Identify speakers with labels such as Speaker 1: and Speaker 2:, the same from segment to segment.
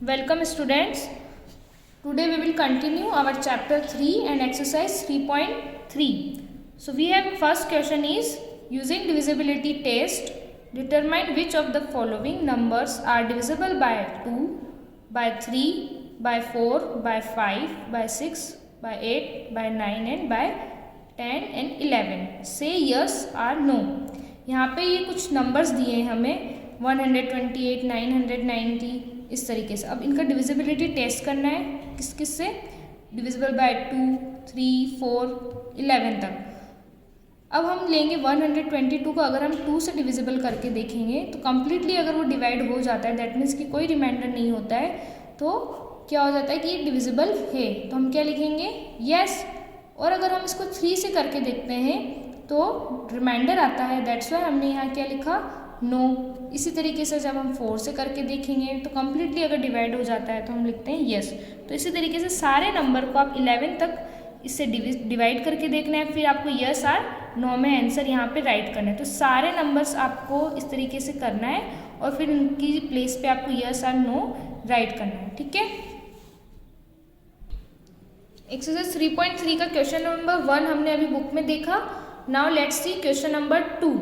Speaker 1: Welcome students. Today we will continue our chapter 3 and exercise 3.3. So we have first question is using divisibility test determine which of the following numbers are divisible by 2, by 3, by 4, by 5, by 6, by 8, by 9 and by 10 and 11. Say yes or no. यहाँ पे ये कुछ numbers दिए हैं हमें 128, 990 इस तरीके से। अब इनका डिविजिबिलिटी टेस्ट करना है किस किस से, डिविजिबल बाय 2, 3, 4, 11 तक। अब हम लेंगे 122 को, अगर हम 2 से डिविजिबल करके देखेंगे तो कम्प्लीटली अगर वो डिवाइड हो जाता है, दैट मीन्स कि कोई रिमाइंडर नहीं होता है, तो क्या हो जाता है कि ये डिविजिबल है, तो हम क्या लिखेंगे यस। और अगर हम इसको 3 से करके देखते हैं तो रिमाइंडर आता है, दैट्स वाई हमने यहाँ क्या लिखा नो। इसी तरीके से जब हम 4 से करके देखेंगे तो कम्प्लीटली अगर डिवाइड हो जाता है तो हम लिखते हैं यस। तो इसी तरीके से सारे नंबर को आप 11 तक इससे डिवाइड करके देखना है, फिर आपको यस और नो में आंसर यहाँ पे राइट करना है। तो सारे नंबर्स आपको इस तरीके से करना है और फिर उनकी प्लेस पे आपको यस और नो राइट करना है, ठीक है। एक्सरसाइज 3.3 का क्वेश्चन नंबर 1 हमने अभी बुक में देखा। Now let's see question number 2।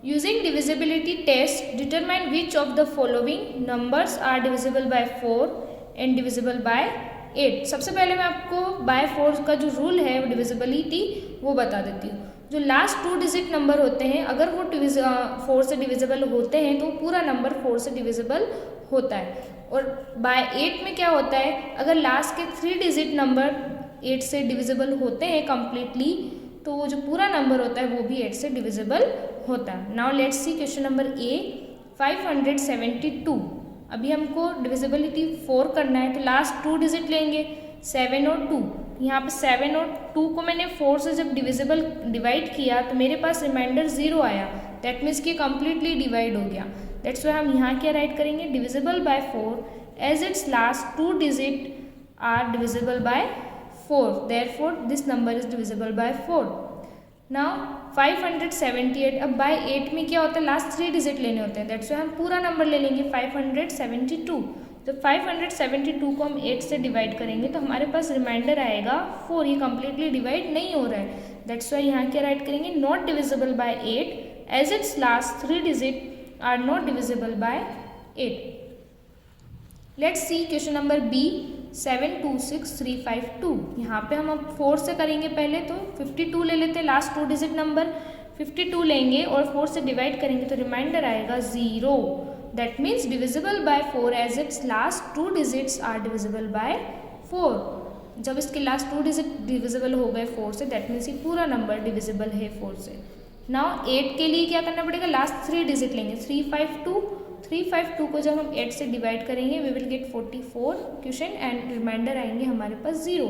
Speaker 1: Using divisibility test, determine which of the following numbers are divisible by 4 and divisible by 8। सबसे पहले मैं आपको by 4 का जो रूल है डिविजिबिलिटी वो बता देती हूँ। जो लास्ट 2 डिजिट नंबर होते हैं अगर वो 4 से डिविजिबल होते हैं तो पूरा नंबर 4 से डिविजिबल होता है। और by 8 में क्या होता है, अगर लास्ट के 3 डिजिट नंबर 8 से डिविजिबल होते हैं कम्प्लीटली तो वो जो पूरा नंबर होता है वो भी 8 से डिविजिबल होता है। Now let's see question number A 572। अभी हमको डिविजिबिलिटी 4 करना है तो लास्ट 2 डिजिट लेंगे 7 और 2। यहाँ पे 7 और 2 को मैंने 4 से जब डिवाइड किया तो मेरे पास रिमाइंडर 0 आया, दैट मीन्स कि कम्प्लीटली डिवाइड हो गया। दैट्स वाई हम यहाँ क्या राइट करेंगे, divisible by 4 as its last 2 digit are divisible by 4, therefore this number is divisible by 4. Now 578, अब by 8 में क्या होता है, लास्ट 3 डिजिट लेने होते हैं, दैट्स वाई हम पूरा नंबर ले लेंगे 572। तो 572 को हम 8 से डिवाइड करेंगे तो हमारे पास रिमाइंडर आएगा 4, ये कम्प्लीटली डिवाइड नहीं हो रहा है, दैट्स वाई यहाँ क्या राइट करेंगे, not divisible by 8 as its last 3 digit are not divisible by 8। Let's see question number B 726352। यहाँ पे हम अब 4 से करेंगे पहले तो 52 ले लेते हैं, लास्ट 2 डिजिट नंबर 52 लेंगे और 4 से डिवाइड करेंगे तो रिमाइंडर आएगा 0, that means divisible by 4 as its last 2 digits are divisible by 4। जब इसके लास्ट 2 डिजिट डिविजिबल हो गए 4 से, दैट मीन्स ये पूरा नंबर डिविजिबल है 4 से। नाउ 8 के लिए क्या करना पड़ेगा, लास्ट 3 डिजिट लेंगे 352 को जब हम 8 से डिवाइड करेंगे we will get 44 question and reminder आएंगे हमारे पास 0,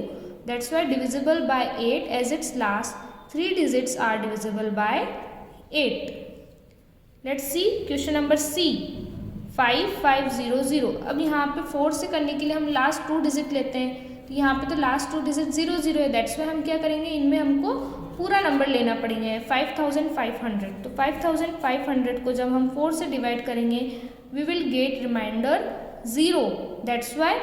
Speaker 1: that's why divisible by 8 as its last 3 digits are divisible by 8। Let's see question number C 5500। अब यहाँ पे 4 से करने के लिए हम लास्ट 2 डिजिट लेते हैं, तो यहाँ पे तो लास्ट 2 डिजिट 00 है, दैट्स वाई हम क्या करेंगे, इनमें हमको पूरा नंबर लेना पड़ेंगे 5500। तो 5500 को जब हम 4 से डिवाइड करेंगे we will get reminder 0, that's why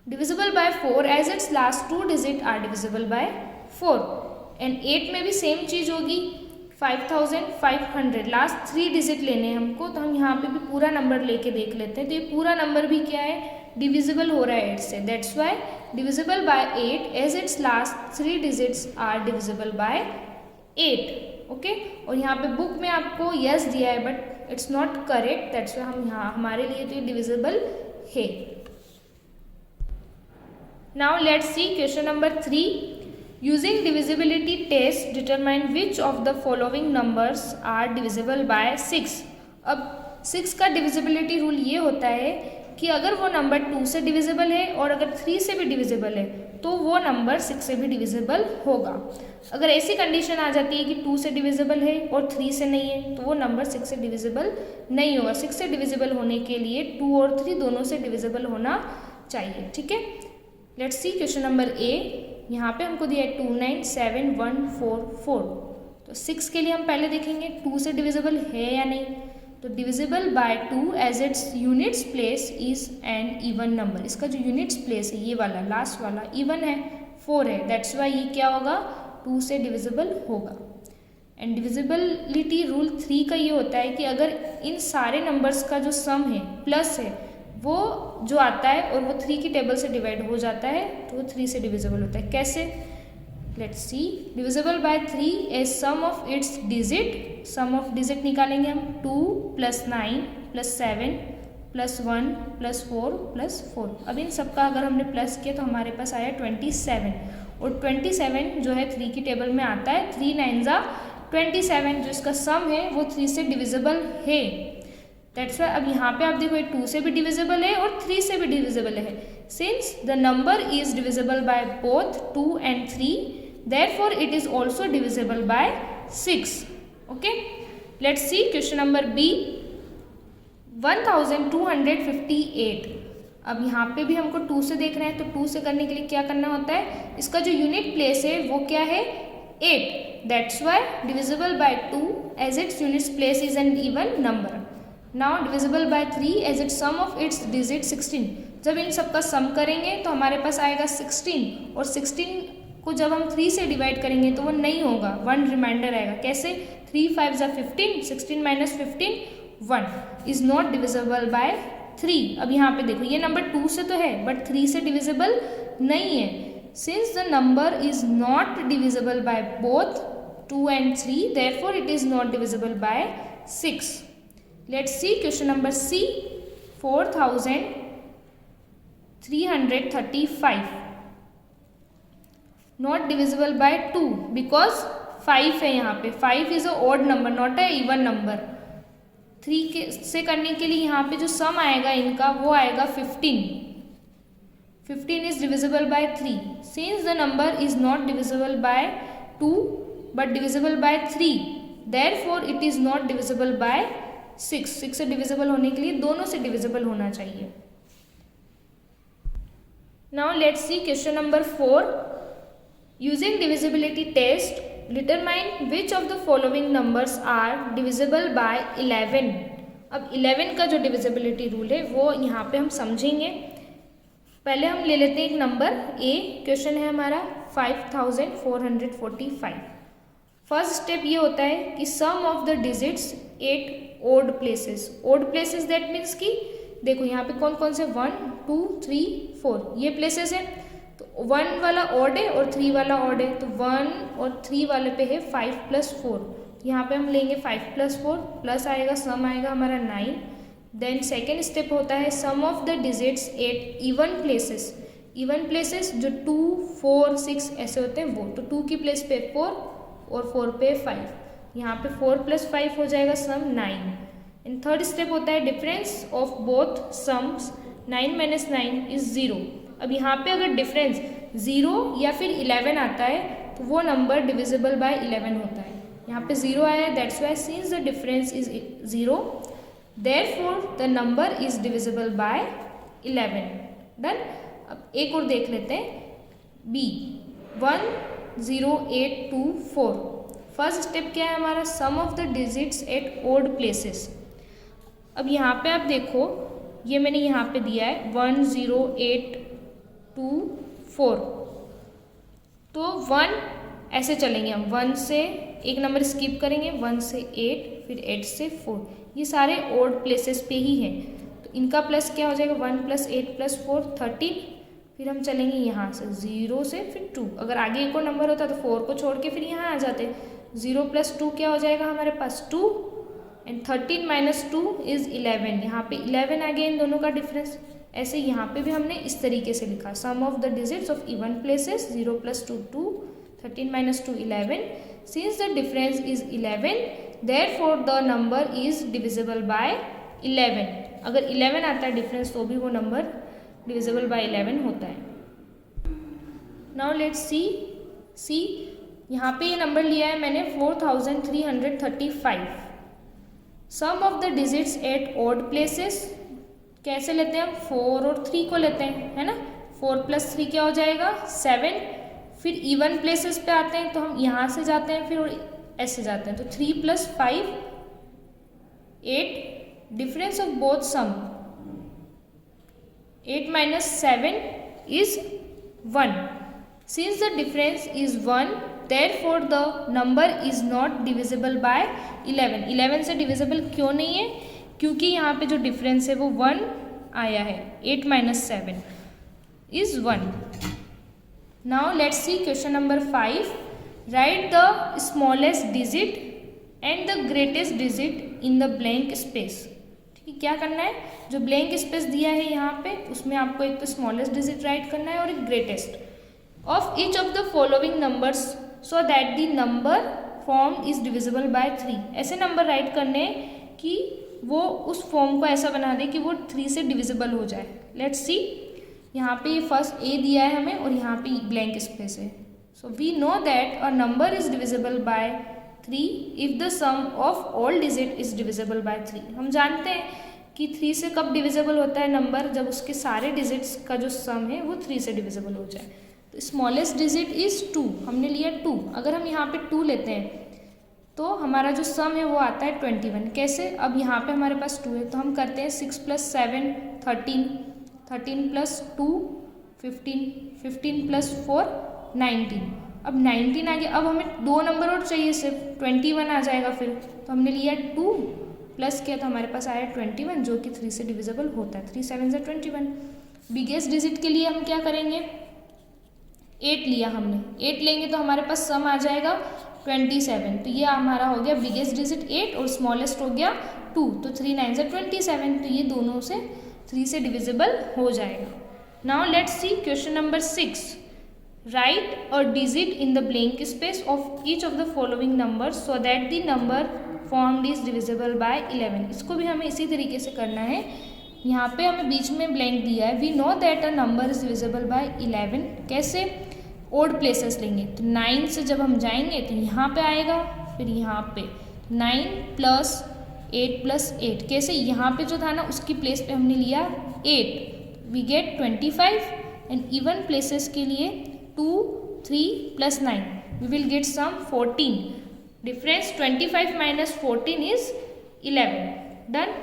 Speaker 1: divisible by 4 as its last 2 digit are divisible by 4। And 8 में भी सेम चीज़ होगी 5500, लास्ट 3 डिजिट लेने हैं हमको, तो हम यहाँ पे भी पूरा नंबर लेके देख लेते हैं। तो ये पूरा नंबर भी क्या है, डिविजिबल हो रहा है 8 से, that's why divisible by 8 as its last 3 digits are divisible by 8। Okay, और यहाँ पे बुक में आपको यस दिया है but it's not correct, that's why हम यहाँ हमारे लिए तो ये डिविजिबल है। Now let's see question number 3। Using divisibility test determine which of the following numbers are divisible by 6। अब 6 का डिविजिबिलिटी रूल ये होता है कि अगर वो नंबर 2 से डिविजिबल है और अगर 3 से भी डिविजिबल है तो वो नंबर 6 से भी डिविजिबल होगा। अगर ऐसी कंडीशन आ जाती है कि 2 से डिविजिबल है और 3 से नहीं है तो वो नंबर 6 से डिविजिबल नहीं होगा। 6 से डिविजिबल होने के लिए 2 और 3 दोनों से डिविजिबल होना चाहिए, ठीक है। Let's see question number A, यहाँ पे हमको दिया है 29714। तो 6 के लिए हम पहले देखेंगे 2 से डिविजिबल है या नहीं, तो divisible by 2 as its units place is an even number. इसका जो यूनिट्स प्लेस है ये वाला लास्ट वाला इवन है, 4 है, दैट्स वाई ये क्या होगा 2 से डिविजिबल होगा। एंड डिविजिबिलिटी रूल 3 का ये होता है कि अगर इन सारे नंबर्स का जो सम है प्लस है वो जो आता है और वो 3 की टेबल से डिवाइड हो जाता है तो वो 3 से डिविजिबल होता है। कैसे, let's see. Divisible by 3 as sum of its digit, sum of digit निकालेंगे हम 2 + 9 + 7 + 1 + 4 + 4। अब इन सबका अगर हमने प्लस किया तो हमारे पास आया 27 और 27 जो है 3 की टेबल में आता है, 3 9 ज़ा 27 जो इसका सम है वो 3 से डिविजिबल है। दैट्स वाई अब यहाँ पे आप देखो 2 से भी डिविजिबल है और 3 से भी डिविजिबल है। Since the number is divisible by both 2 and 3 therefore it is also divisible by 6. Okay, let's see question number B, 1258। अब यहाँ पे भी हमको 2 से देख रहे हैं तो 2 से करने के लिए क्या करना होता है, इसका जो यूनिट प्लेस है वो क्या है 8, that's why divisible by 2 as its units place is an even number. Now divisible by 3 as its sum of its digit 16। जब इन सब का सम करेंगे तो हमारे पास आएगा 16 और 16 को जब हम 3 से डिवाइड करेंगे तो वो नहीं होगा, 1 रिमाइंडर आएगा। कैसे, 3 5 ज़ा 15, 16 - 15 1 इज नॉट डिविजिबल बाय 3। अब यहाँ पे देखो ये नंबर 2 से तो है बट 3 से डिविजिबल नहीं है। Since the number is not divisible by both 2 and 3 therefore it is not divisible by 6. Let's see question number C, 4335, not divisible by 2 because 5 है यहाँ पे, 5 is a odd number not a even number। 3 के से करने के लिए यहाँ पे जो सम आएगा इनका वो आएगा 15। 15 is divisible by 3 since the number is not divisible by 2 but divisible by 3 therefore it is not divisible by 6। 6 से डिविजिबल होने के लिए दोनों से डिविजिबल होना चाहिए। Now let's see question number 4, using divisibility test determine which of the following numbers are divisible by 11। अब 11 का जो डिविजिबिलिटी रूल है वो यहाँ पे हम समझेंगे। पहले हम ले लेते हैं एक नंबर ए, क्वेश्चन है हमारा 5445। फर्स्ट स्टेप ये होता है कि sum of the digits 8 odd places. Odd places that means कि देखो यहाँ पे कौन कौन से 1 2 3 4 ये प्लेसेस हैं। तो 1 वाला ऑड है और 3 वाला ऑड है, तो 1 और 3 वाले पे है 5 + 4। यहाँ पे हम लेंगे 5 + 4 प्लस आएगा सम आएगा हमारा 9। देन सेकेंड स्टेप होता है sum of the digits 8 even places. Even places जो 2 4 6 ऐसे होते हैं वो, तो 2 की प्लेस पे 4 और 4 पे 5, यहाँ पे 4 + 5 हो जाएगा सम 9। एंड थर्ड स्टेप होता है difference of both sums, 9 - 9 is 0। अब यहाँ पे अगर डिफरेंस 0 या फिर 11 आता है तो वो नंबर डिविजिबल बाय 11 होता है। यहाँ पे 0 आया है that's why since the difference is 0 therefore the number is divisible by 11। Done. अब एक और देख लेते हैं बी, 10824। फर्स्ट स्टेप क्या है हमारा, sum of the digits eight odd places. अब यहाँ पे आप देखो ये मैंने यहाँ पे दिया है 10824, तो 1 ऐसे चलेंगे हम, 1 से एक नंबर स्किप करेंगे, 1 से 8 फिर 8 से 4, ये सारे ओड प्लेसेस पे ही हैं। तो इनका प्लस क्या हो जाएगा 1 + 8 + 4 13। फिर हम चलेंगे यहाँ से 0 से फिर 2, अगर आगे एक और नंबर होता तो 4 को छोड़ के फिर यहाँ आ जाते। 0 + 2 क्या हो जाएगा हमारे पास 2 एंड 13 - 2 इज 11। यहाँ पे 11 आ गया इन दोनों का डिफरेंस। ऐसे यहाँ पे भी हमने इस तरीके से लिखा sum of the digits of even places 0 + 2 2 13 - 2 11। Since the difference is 11 therefore the number is divisible by 11। अगर 11 आता है डिफरेंस तो भी वो नंबर डिविजिबल बाय 11 होता है। नाउ लेट्स सी यहाँ पे ये नंबर लिया है मैंने 4335। Sum of the digits eight odd places कैसे लेते हैं हम, 4 और 3 को लेते हैं, है ना। 4 + 3 क्या हो जाएगा 7। फिर इवन प्लेसेस पे आते हैं तो हम यहाँ से जाते हैं फिर ऐसे जाते हैं, तो 3 + 5 8. Difference of both sum 8 minus 7 is 1. Since the difference is 1, therefore the number is not divisible by 11. 11 से divisible क्यों नहीं है? क्योंकि यहाँ पे जो difference है वो 1 आया है. 8 minus 7 is 1. Now let's see question number 5. Write the smallest digit and the greatest digit in the blank space. ठीक है, क्या करना है? जो ब्लैंक स्पेस दिया है यहाँ पे उसमें आपको एक तो स्मॉलेस्ट डिजिट राइट करना है और एक greatest of each of the following numbers so that the number form is divisible by 3. ऐसे नंबर राइट करने कि वो उस फॉर्म को ऐसा बना दे कि वो 3 से डिविजिबल हो जाए. Let's see. यहाँ पे ये फर्स्ट ए दिया है हमें और यहाँ पे ब्लैंक स्पेस है. So we know that a number is divisible by 3 if the sum of all digit is divisible by 3. हम जानते हैं कि 3 से कब डिविजिबल होता है नंबर? जब उसके सारे डिजिट्स का जो सम है वो 3 से डिविजिबल हो जाए. तो स्मॉलेस्ट डिजिट इज 2. हमने लिया 2. अगर हम यहाँ पे 2 लेते हैं तो हमारा जो सम है वो आता है 21. कैसे? अब यहाँ पे हमारे पास 2 है तो हम करते हैं 6 + 7 13, 13 + 2 15, 15 + 4 19. अब 19 आ गया. अब हमें 2 नंबर और चाहिए, सिर्फ 21 आ जाएगा फिर. तो हमने लिया 2 प्लस किया तो हमारे पास आया 21 जो कि 3 से डिविजिबल होता है. 3 7 से 21. बिगेस्ट डिजिट के लिए हम क्या करेंगे? 8 लिया हमने. 8 लेंगे तो हमारे पास सम आ जाएगा 27. तो ये हमारा हो गया बिगेस्ट डिजिट 8 और स्मॉलेस्ट हो गया 2. तो 3 9 से 27. तो ये दोनों से 3 से डिविजिबल हो जाएगा. Now let's see question number 6. Right a digit in the blank space of each of the following number so that the number formed is divisible by 11. इसको भी हमें इसी तरीके से करना है. यहाँ पे हमें बीच में ब्लैंक दिया है. We know that a number is divisible by 11. कैसे? ओड प्लेसेस लेंगे. तो 9 से जब हम जाएंगे तो यहाँ पे आएगा, फिर यहाँ पे 9 + 8 + 8. कैसे? यहाँ पे जो था ना उसकी प्लेस पे हमने लिया 8. We get 25. And even places के लिए 2 3 + 9 we will get sum 14. Difference 25 - 14 is 11. Done.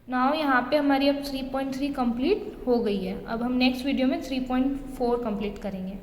Speaker 1: Now यहाँ पे हमारी अब 3.3 कंप्लीट हो गई है. अब हम नेक्स्ट वीडियो में 3.4 कंप्लीट करेंगे.